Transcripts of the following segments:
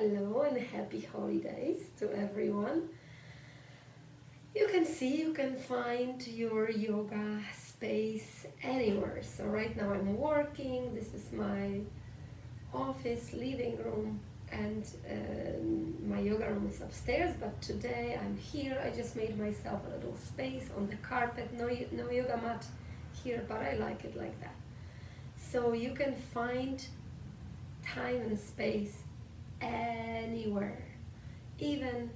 Hello and happy holidays to everyone. You can find your yoga space anywhere. So right now I'm working. This is my office, living room, and my yoga room is upstairs. But today I'm here. I just made myself a little space on the carpet. No yoga mat here, but I like it like that. So you can find time and space anywhere. Even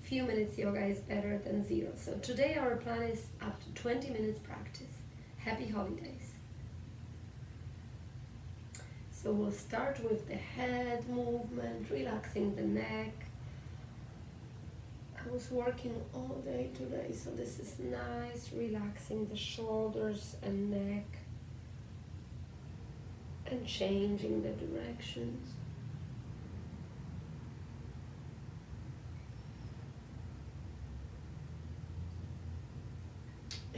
few minutes yoga is better than zero. So today our plan is up to 20 minutes practice. Happy holidays. So we'll start with the head movement, relaxing the neck. I was working all day today, so this is nice, relaxing the shoulders and neck and changing the directions.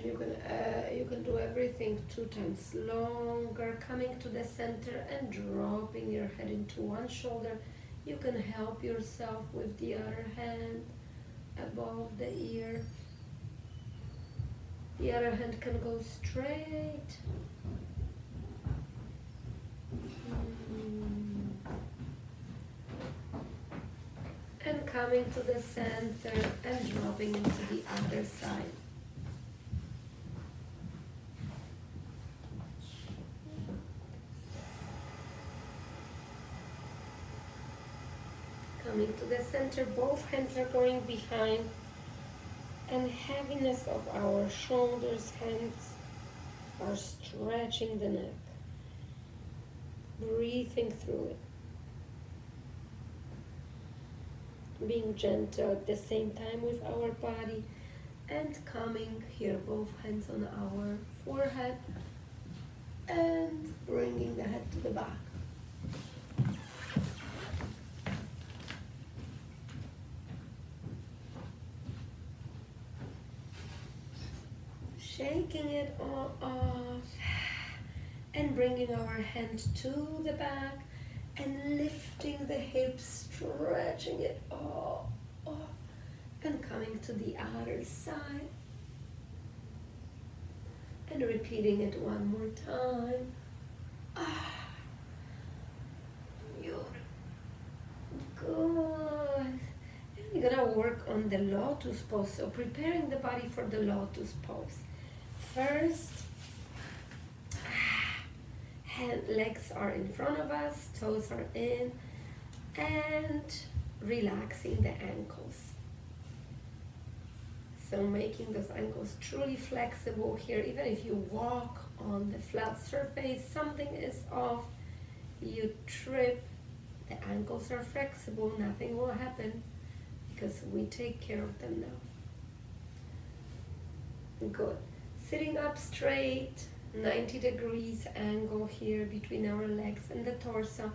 You can do everything 2 times longer, coming to the center and dropping your head into one shoulder. You can help yourself with the other hand above the ear. The other hand can go straight. And coming to the center and dropping into the other side. Coming to the center, both hands are going behind, and heaviness of our shoulders, hands are stretching the neck. Breathing through it. Being gentle at the same time with our body, and coming here, both hands on our forehead, and bringing the head to the back. Shaking it all off and bringing our hand to the back and lifting the hips, stretching it all off and coming to the other side and repeating it one more time. Beautiful. Good. And we're gonna work on the lotus pose, so preparing the body for the lotus pose. First, legs are in front of us, toes are in, and relaxing the ankles. So making those ankles truly flexible here. Even if you walk on the flat surface, something is off, you trip, the ankles are flexible, nothing will happen because we take care of them now. Good. Sitting up straight, 90 degrees angle here between our legs and the torso,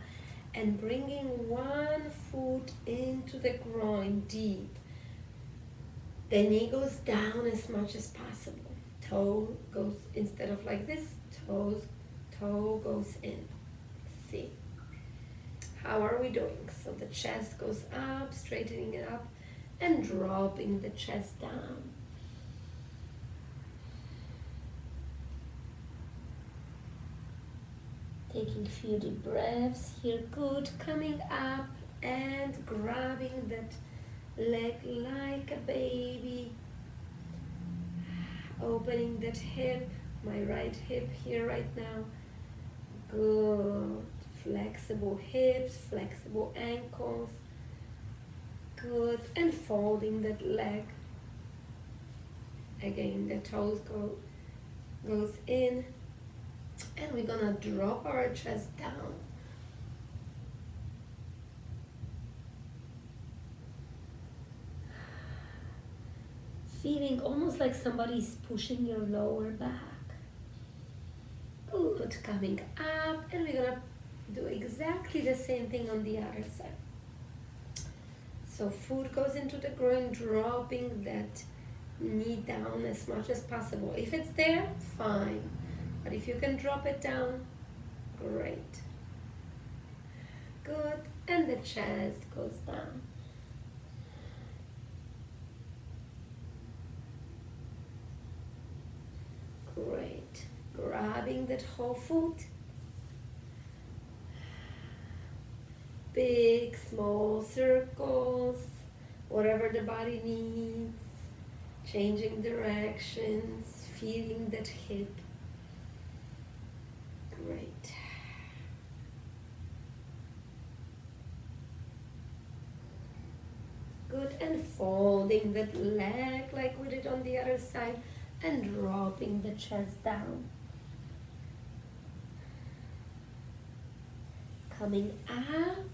and bringing one foot into the groin deep. The knee goes down as much as possible. Toe goes, instead of like this, toe goes in. See? How are we doing? So the chest goes up, straightening it up, and dropping the chest down. Taking a few deep breaths here, good. Coming up and grabbing that leg like a baby. Opening that hip, my right hip here right now. Good. Flexible hips, flexible ankles. Good. And folding that leg. Again, the toes goes in. And we're gonna drop our chest down. Feeling almost like somebody's pushing your lower back. Good, coming up, and we're gonna do exactly the same thing on the other side. So foot goes into the groin, dropping that knee down as much as possible. If it's there, fine. But if you can drop it down, great. Good. And the chest goes down. Great. Grabbing that whole foot. Big, small circles, whatever the body needs. Changing directions, feeling that hip. Great. Good, and folding that leg like we did on the other side and dropping the chest down. Coming up,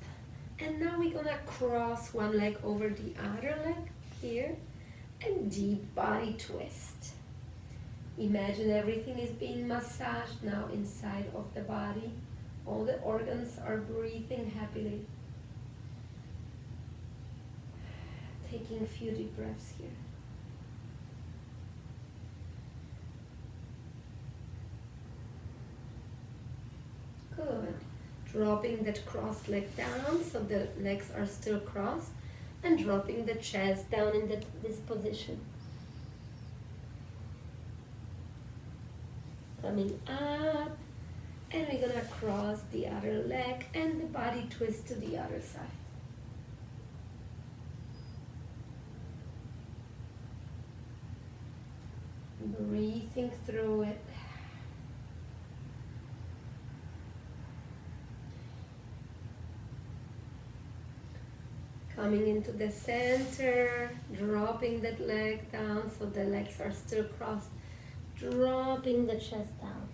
and now we're gonna cross one leg over the other leg here and deep body twist. Imagine everything is being massaged now inside of the body. All the organs are breathing happily. Taking a few deep breaths here. Good. Dropping that crossed leg down so the legs are still crossed, and dropping the chest down in this position. Coming up, and we're gonna cross the other leg and the body twist to the other side. Breathing through it. Coming into the center, dropping that leg down so the legs are still crossed, dropping the chest down.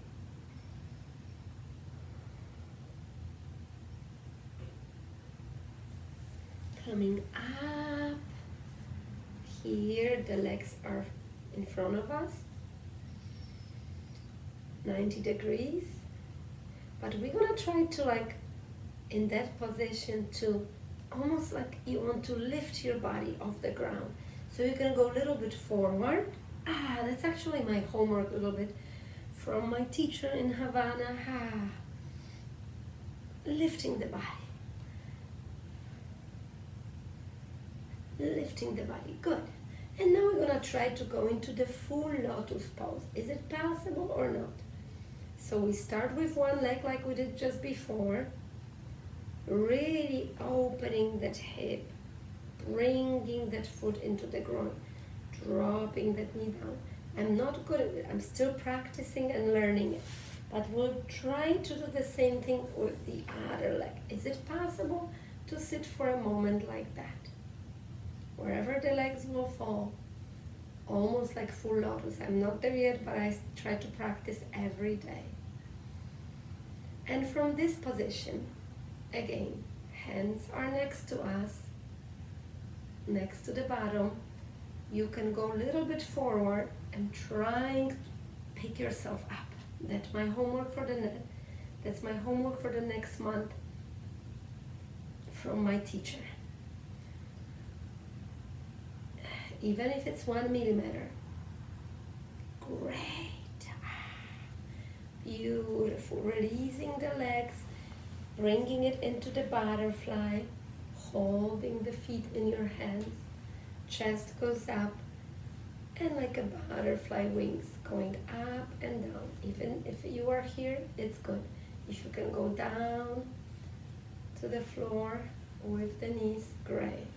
Coming up, here the legs are in front of us, 90 degrees, but we're gonna try to in that position to almost like you want to lift your body off the ground. So you can go a little bit forward. That's actually my homework a little bit from my teacher in Havana. Lifting the body. Lifting the body, good. And now we're gonna try to go into the full lotus pose. Is it possible or not? So we start with one leg like we did just before. Really opening that hip, bringing that foot into the groin, dropping that knee down. I'm not good at it, I'm still practicing and learning it, but we'll try to do the same thing with the other leg. Is it possible to sit for a moment like that? Wherever the legs will fall, almost like full lotus. I'm not there yet, but I try to practice every day. And from this position, again, hands are next to us, next to the bottom. You can go a little bit forward and trying to pick yourself up. That's my homework for that's my homework for the next month from my teacher. Even if it's 1 millimeter. Great. Beautiful. Releasing the legs, bringing it into the butterfly, holding the feet in your hands. Chest goes up, and like a butterfly wings going up and down. Even if you are here, it's good. If you can go down to the floor with the knees, great.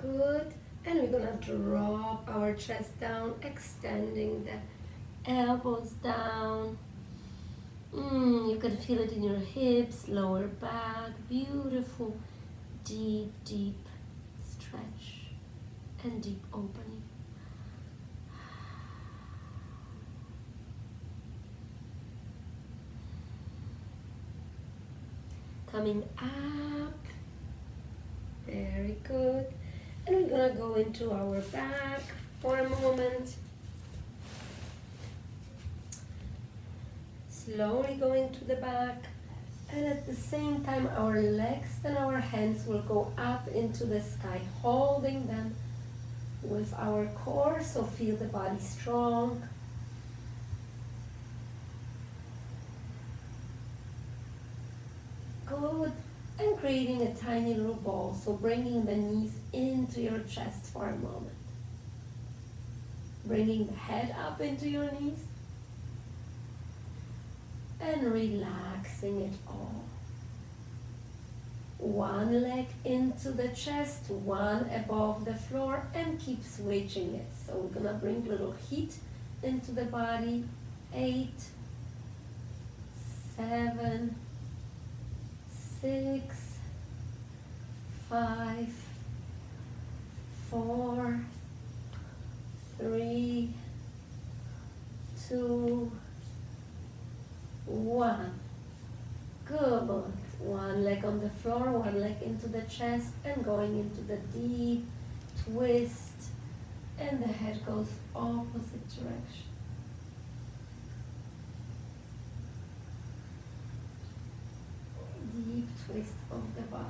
Good. And we're gonna drop our chest down, extending the elbows down. You can feel it in your hips, lower back. Beautiful, deep, deep stretch and deep opening. Coming up. Very good. And we're gonna go into our back for a moment. Slowly going to the back, and at the same time our legs and our hands will go up into the sky, holding them with our core, so feel the body strong. Good. And creating a tiny little ball, so bringing the knees into your chest for a moment. Bringing the head up into your knees and relaxing it all. One leg into the chest, one above the floor, and keep switching it. So we're gonna bring little heat into the body. 8, 7, 6, 5, 4, 3, 2, 1. Good. One leg on the floor, one leg into the chest, and going into the deep twist, and the head goes opposite direction. Deep twist of the body.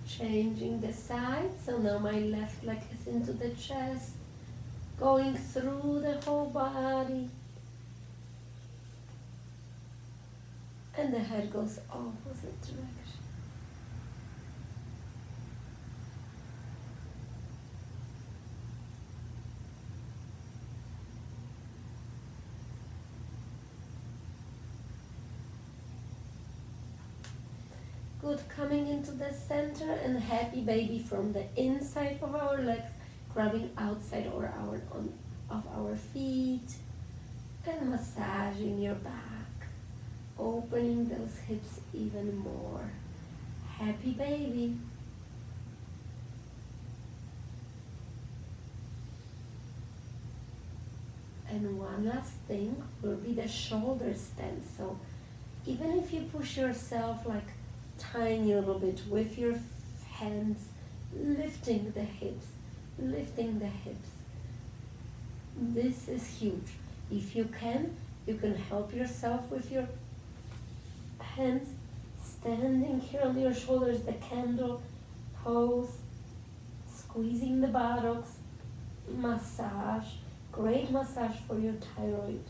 Changing the side, so now my left leg is into the chest, going through the whole body, and the head goes opposite direction. Good, coming into the center and happy baby from the inside of our legs, grabbing outside of our feet and massaging your back, opening those hips even more. Happy baby. And one last thing will be the shoulder stand. So even if you push yourself like tiny little bit with your hands, lifting the hips, lifting the hips. This is huge. If you can help yourself with your hands, standing here on your shoulders, the candle pose, squeezing the buttocks, massage, great massage for your thyroid.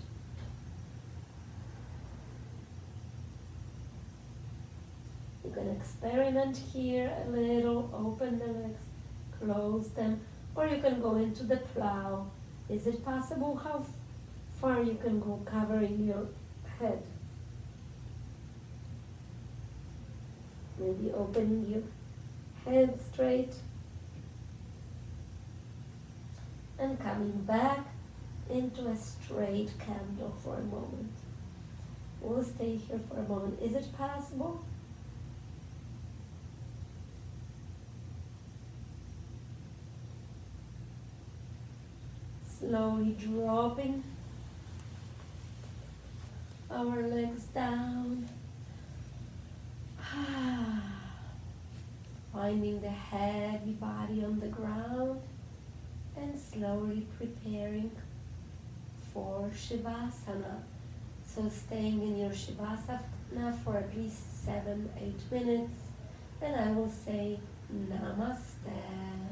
You can experiment here a little, open the legs, close them, or you can go into the plow. Is it possible how far you can go covering your head? Maybe opening your head straight and coming back into a straight candle for a moment. We'll stay here for a moment. Is it possible? Slowly dropping our legs down. Finding the heavy body on the ground and slowly preparing for Shavasana. So staying in your Shavasana for at least 7-8 minutes. Then I will say Namaste.